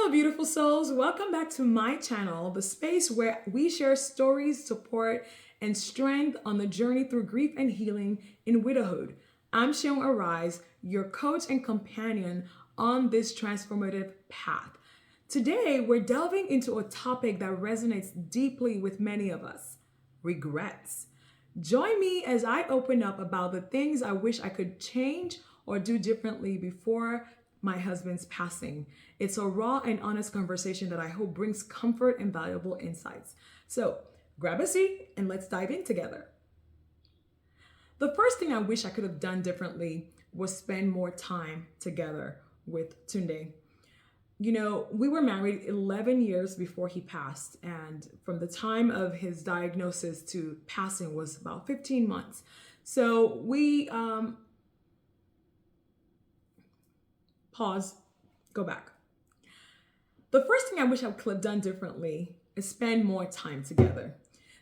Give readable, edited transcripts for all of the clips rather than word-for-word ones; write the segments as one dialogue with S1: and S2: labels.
S1: Hello, beautiful souls. Welcome back to my channel, the space where we share stories, support, and strength on the journey through grief and healing in widowhood. I'm Seun, your coach and companion on this transformative path. Today, we're delving into a topic that resonates deeply with many of us: regrets. Join me as I open up about the things I wish I could change or do differently before my husband's passing. It's a raw and honest conversation that I hope brings comfort and valuable insights. So grab a seat and let's dive in together. The first thing I wish I could have done differently was spend more time together with Tunde. We were married 11 years before he passed, and from the time of his diagnosis to passing was about 15 months. So we pause, go back. The first thing I wish I could have done differently is spend more time together.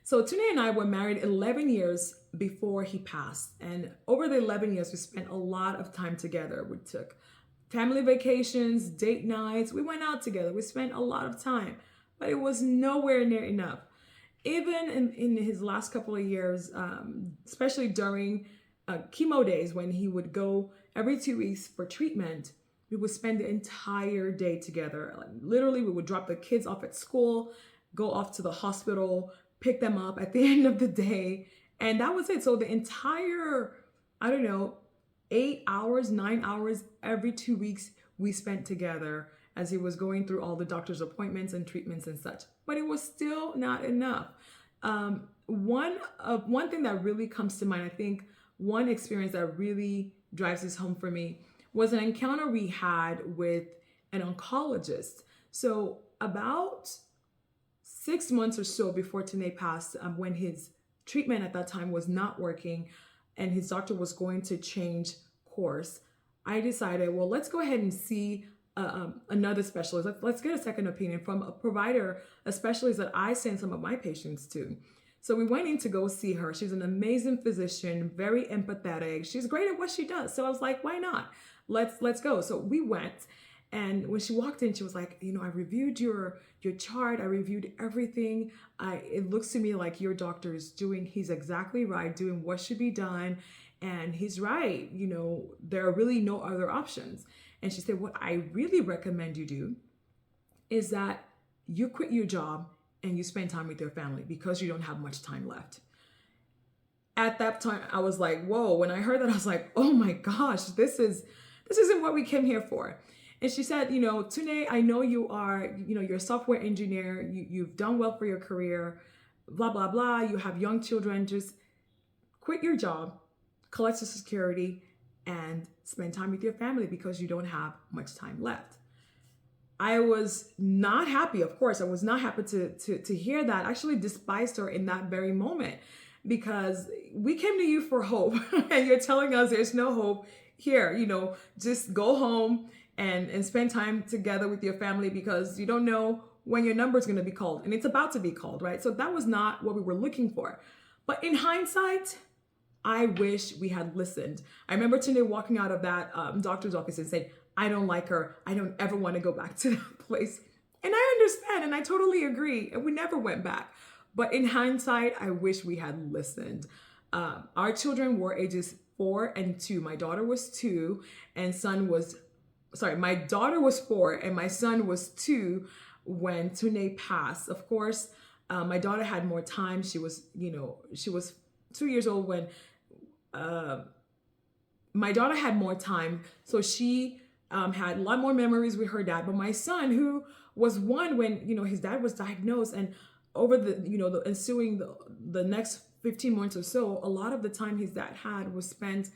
S1: So Tunde and I were married 11 years before he passed, and over the 11 years, we spent a lot of time together. We took family vacations, date nights. We went out together. We spent a lot of time, but it was nowhere near enough. Even in his last couple of years, especially during chemo days when he would go every 2 weeks for treatment, we would spend the entire day together. Like, literally, we would drop the kids off at school, go off to the hospital, pick them up at the end of the day, and that was it. So the entire, 8 hours, 9 hours every 2 weeks we spent together as he was going through all the doctor's appointments and treatments and such. But it was still not enough. One thing that really comes to mind, I think one experience that really drives this home for me was an encounter we had with an oncologist. So about 6 months or so before Tunde passed, when his treatment at that time was not working and his doctor was going to change course, I decided, well, let's go ahead and see another specialist. Let's get a second opinion from a provider, a specialist that I send some of my patients to. So we went in to go see her. She's an amazing physician, very empathetic. She's great at what she does. So I was like, why not? Let's go. So we went, and when she walked in, she was like, I reviewed your chart. I reviewed everything. It looks to me like your doctor is he's exactly right, doing what should be done. And he's right. There are really no other options. And she said, what I really recommend you do is that you quit your job and you spend time with your family because you don't have much time left. At that time, I was like, whoa. When I heard that, I was like, oh my gosh, this isn't what we came here for. And she said, Tunde, I know you are, you're a software engineer. You've done well for your career, blah, blah, blah. You have young children. Just quit your job, collect Social Security, and spend time with your family because you don't have much time left. I was not happy. Of course, I was not happy to hear that. I actually despised her in that very moment because we came to you for hope and you're telling us there's no hope here. Just go home and spend time together with your family because you don't know when your number is going to be called, and it's about to be called, right? So that was not what we were looking for. But in hindsight, I wish we had listened. I remember Tunde walking out of that doctor's office and saying, I don't like her. I don't ever want to go back to that place. And I understand, and I totally agree. And we never went back. But in hindsight, I wish we had listened. Our children were ages 4 and 2. My daughter was 2 and my daughter was 4 and my son was 2 when Tunde passed. Of course, my daughter had more time. She was 2 years old when my daughter had more time. So she had a lot more memories with her dad. But my son, who was 1 when, his dad was diagnosed, and over the ensuing the next 15 months or so, a lot of the time his dad had was spent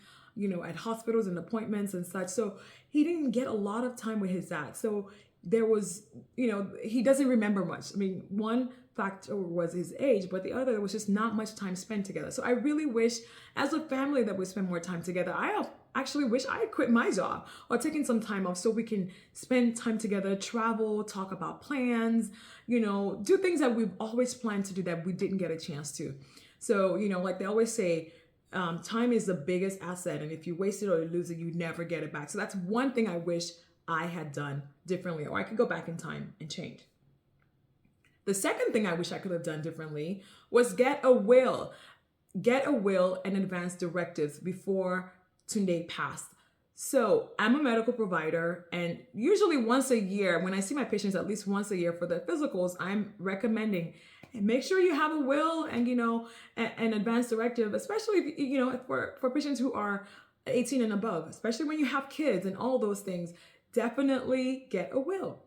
S1: at hospitals and appointments and such. So he didn't get a lot of time with his dad. So there was, he doesn't remember much. I mean, one factor was his age, but the other was just not much time spent together. So I really wish as a family that we spend more time together. I actually wish I had quit my job or taken some time off so we can spend time together, travel, talk about plans, do things that we've always planned to do that we didn't get a chance to. So, like they always say, time is the biggest asset. And if you waste it or you lose it, you never get it back. So that's one thing I wish I had done differently, or I could go back in time and change. The second thing I wish I could have done differently was get a will. Get a will and advance directives before Tunde passed. So I'm a medical provider, and usually once a year, when I see my patients at least once a year for their physicals, I'm recommending make sure you have a will and an advance directive, especially if, for patients who are 18 and above, especially when you have kids and all those things. Definitely get a will.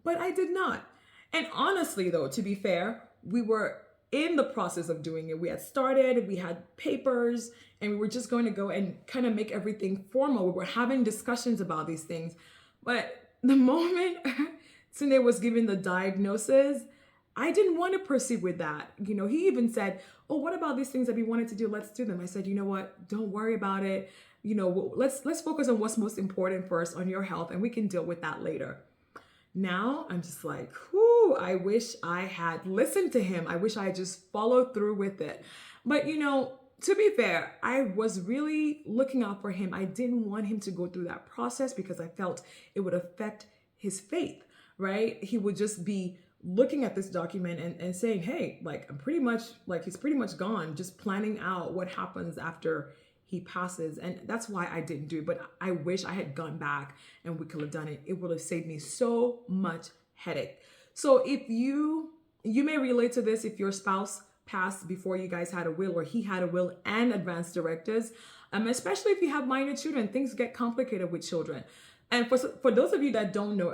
S1: But I did not. And honestly, though, to be fair, we were in the process of doing it. We had started, we had papers, and we were just going to go and kind of make everything formal. We were having discussions about these things. But the moment Tunde was given the diagnosis, I didn't want to proceed with that. He even said, oh, what about these things that we wanted to do? Let's do them. I said, you know what? Don't worry about it. Let's focus on what's most important first, on your health, and we can deal with that later. Now I'm just like, whoo, I wish I had listened to him. I wish I had just followed through with it. But to be fair, I was really looking out for him. I didn't want him to go through that process because I felt it would affect his faith, right? He would just be looking at this document and saying, hey, he's pretty much gone, just planning out what happens after he passes. And that's why I didn't do it. But I wish I had gone back and we could have done it. It would have saved me so much headache. So if you may relate to this, if your spouse passed before you guys had a will, or he had a will and advance directives, especially if you have minor children, things get complicated with children. And for those of you that don't know,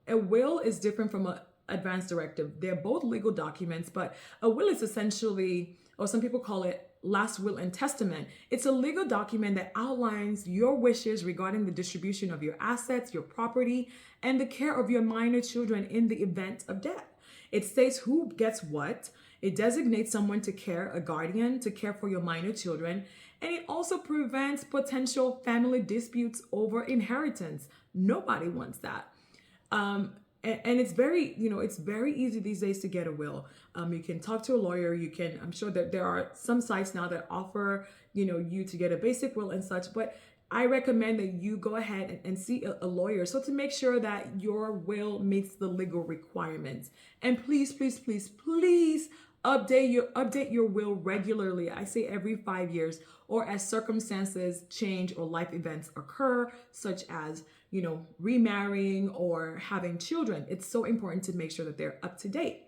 S1: a will is different from an advance directive. They're both legal documents, but a will is essentially, or some people call it, last will and testament. It's a legal document that outlines your wishes regarding the distribution of your assets, your property, and the care of your minor children in the event of death. It states who gets what. It designates someone to care, a guardian, to care for your minor children. And it also prevents potential family disputes over inheritance. Nobody wants that. And it's very, it's very easy these days to get a will. You can talk to a lawyer. I'm sure that there are some sites now that offer, you to get a basic will and such, but I recommend that you go ahead and see a lawyer. So to make sure that your will meets the legal requirements. And please, please, please, please update your will regularly. I say every 5 years, or as circumstances change or life events occur, such as remarrying or having children. It's so important to make sure that they're up to date.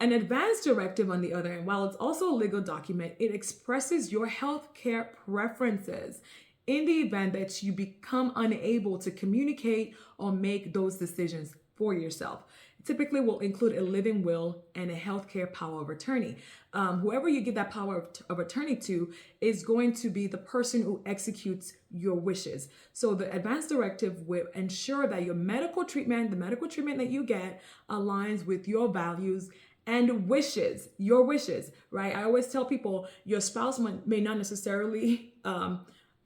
S1: An advance directive, on the other hand, while it's also a legal document, it expresses your healthcare preferences in the event that you become unable to communicate or make those decisions for yourself. Typically will include a living will and a healthcare power of attorney. Whoever you give that power of attorney to is going to be the person who executes your wishes. So the advance directive will ensure that the medical treatment that you get aligns with your values and wishes, your wishes, right? I always tell people your spouse may not necessarily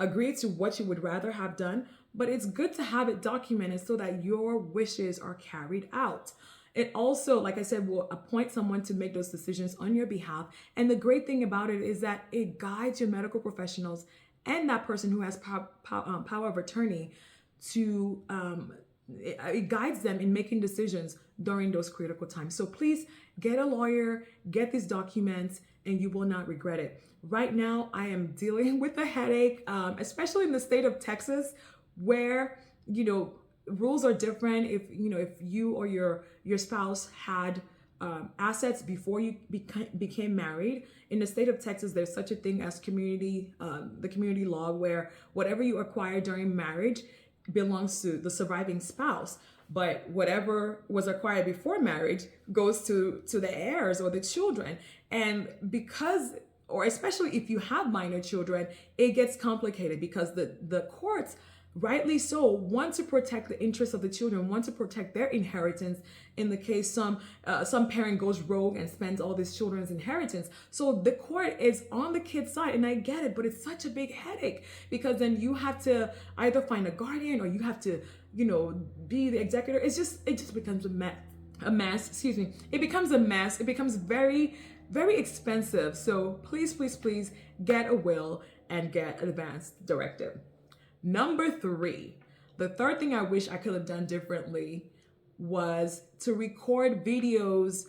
S1: agree to what you would rather have done, but it's good to have it documented so that your wishes are carried out. It also, like I said, will appoint someone to make those decisions on your behalf. And the great thing about it is that it guides your medical professionals and that person who has power of attorney to, it guides them in making decisions during those critical times. So please get a lawyer, get these documents, and you will not regret it. Right now, I am dealing with a headache, especially in the state of Texas, where, rules are different. If you or your spouse had assets before you became married. In the state of Texas, there's such a thing as the community law, where whatever you acquire during marriage belongs to the surviving spouse. But whatever was acquired before marriage goes to the heirs or the children. And especially if you have minor children, it gets complicated because the courts, rightly so, want to protect the interests of the children, want to protect their inheritance in the case some parent goes rogue and spends all this children's inheritance. So the court is on the kid's side, and I get it, but it's such a big headache because then you have to either find a guardian or you have to, be the executor. It just becomes a mess. Excuse me. It becomes a mess. It becomes very, very expensive. So please, please, please get a will and get an advance directive. Number 3, The third thing I wish I could have done differently was to record videos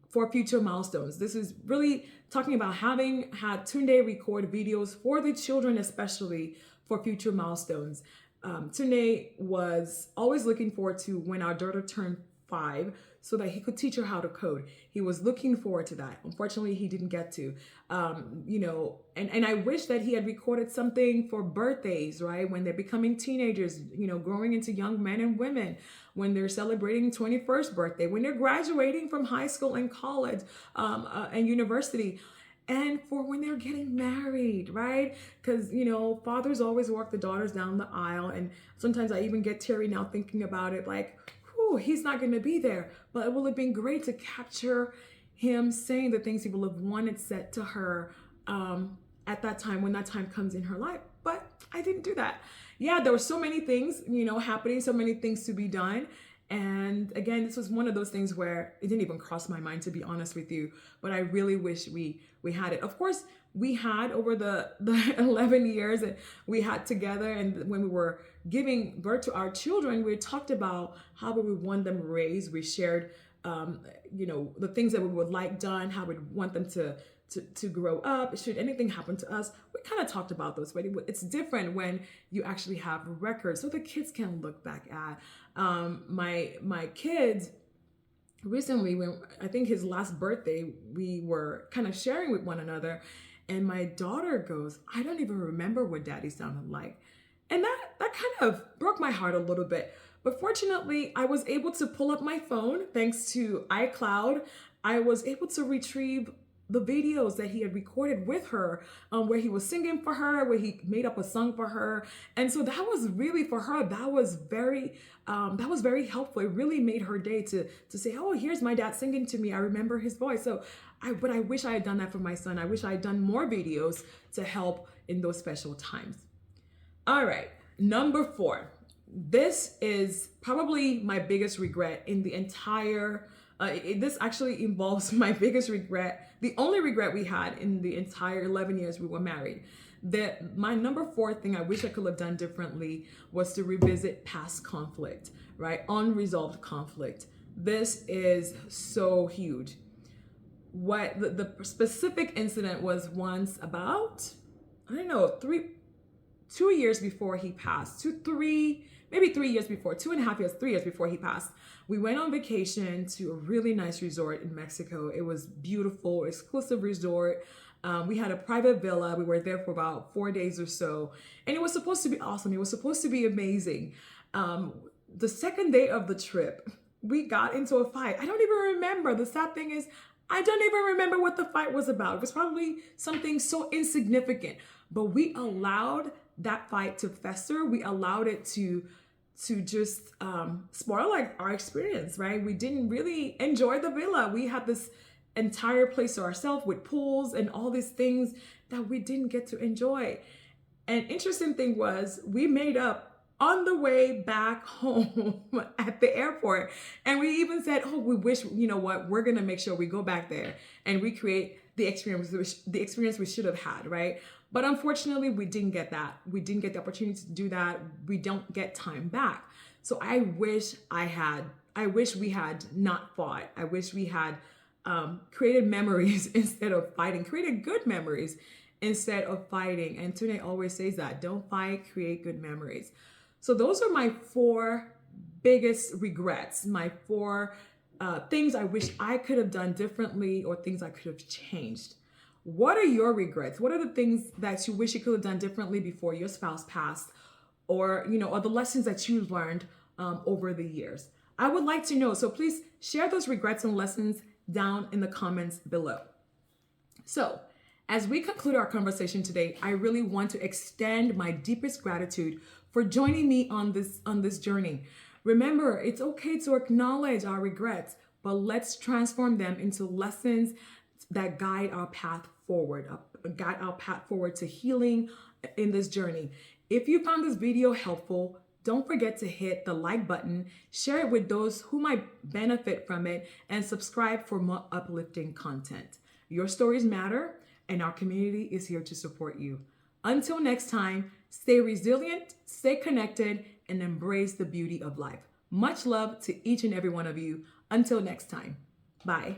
S1: for future milestones. This is really talking about having had Tunde record videos for the children, especially for future milestones. Tunde was always looking forward to when our daughter turned 5 so that he could teach her how to code. He was looking forward to that. Unfortunately, he didn't get to. And I wish that he had recorded something for birthdays, right? When they're becoming teenagers, growing into young men and women, when they're celebrating 21st birthday, when they're graduating from high school and college and university. And for when they're getting married, right? Because, fathers always walk the daughters down the aisle. And sometimes I even get teary now thinking about it, like, whew, he's not going to be there. But it will have been great to capture him saying the things he will have wanted said to her at that time, when that time comes in her life. But I didn't do that. Yeah, there were so many things, happening, so many things to be done. And again, this was one of those things where it didn't even cross my mind, to be honest with you, but I really wish we had it. Of course, we had over the 11 years that we had together, and when we were giving birth to our children, we talked about how we would want them raised. We shared, the things that we would like done, how we'd want them to grow up. Should anything happen to us, we kind of talked about those, but it's different when you actually have records so the kids can look back at. My kids recently, when I think his last birthday, we were kind of sharing with one another, and my daughter goes, I don't even remember what daddy sounded like. And that kind of broke my heart a little bit. But fortunately, I was able to pull up my phone thanks to iCloud. I was able to retrieve the videos that he had recorded with her, where he was singing for her, where he made up a song for her. And so that was really, for her, that was very helpful. It really made her day to say, oh, here's my dad singing to me. I remember his voice. But I wish I had done that for my son. I wish I had done more videos to help in those special times. All right, number 4. This is probably my biggest regret in the entire this actually involves my biggest regret, the only regret we had in the entire 11 years we were married. My number 4 thing I wish I could have done differently was to revisit past conflict, right? Unresolved conflict. This is so huge. What the specific incident was once about, I don't know, 2 years before he passed, maybe 3 years before, 2.5 years, 3 years before he passed. We went on vacation to a really nice resort in Mexico. It was beautiful, exclusive resort. We had a private villa. We were there for about 4 days or so. And it was supposed to be awesome. It was supposed to be amazing. The second day of the trip, we got into a fight. I don't even remember. The sad thing is, I don't even remember what the fight was about. It was probably something so insignificant. But we allowed that fight to fester. We allowed it to just spoil like our experience, right? We didn't really enjoy the villa. We had this entire place to ourselves with pools and all these things that we didn't get to enjoy. And interesting thing was, we made up on the way back home at the airport. And we even said, oh, we wish, we're going to make sure we go back there and recreate the experience we should have had, right? But unfortunately, we didn't get that. We didn't get the opportunity to do that. We don't get time back. So I wish we had not fought. I wish we had created memories instead of fighting, created good memories instead of fighting. And Tune always says that, don't fight, create good memories. So those are my 4 biggest regrets, my 4 things I wish I could have done differently or things I could have changed. What are your regrets? What are the things that you wish you could have done differently before your spouse passed, or the lessons that you learned over the years? I would like to know. So please share those regrets and lessons down in the comments below. So as we conclude our conversation today, I really want to extend my deepest gratitude for joining me on this journey. Remember, it's okay to acknowledge our regrets, but let's transform them into lessons that guide our path forward to healing in this journey. If you found this video helpful, don't forget to hit the like button, share it with those who might benefit from it, and subscribe for more uplifting content. Your stories matter, and our community is here to support you. Until next time, stay resilient, stay connected, and embrace the beauty of life. Much love to each and every one of you. Until next time. Bye.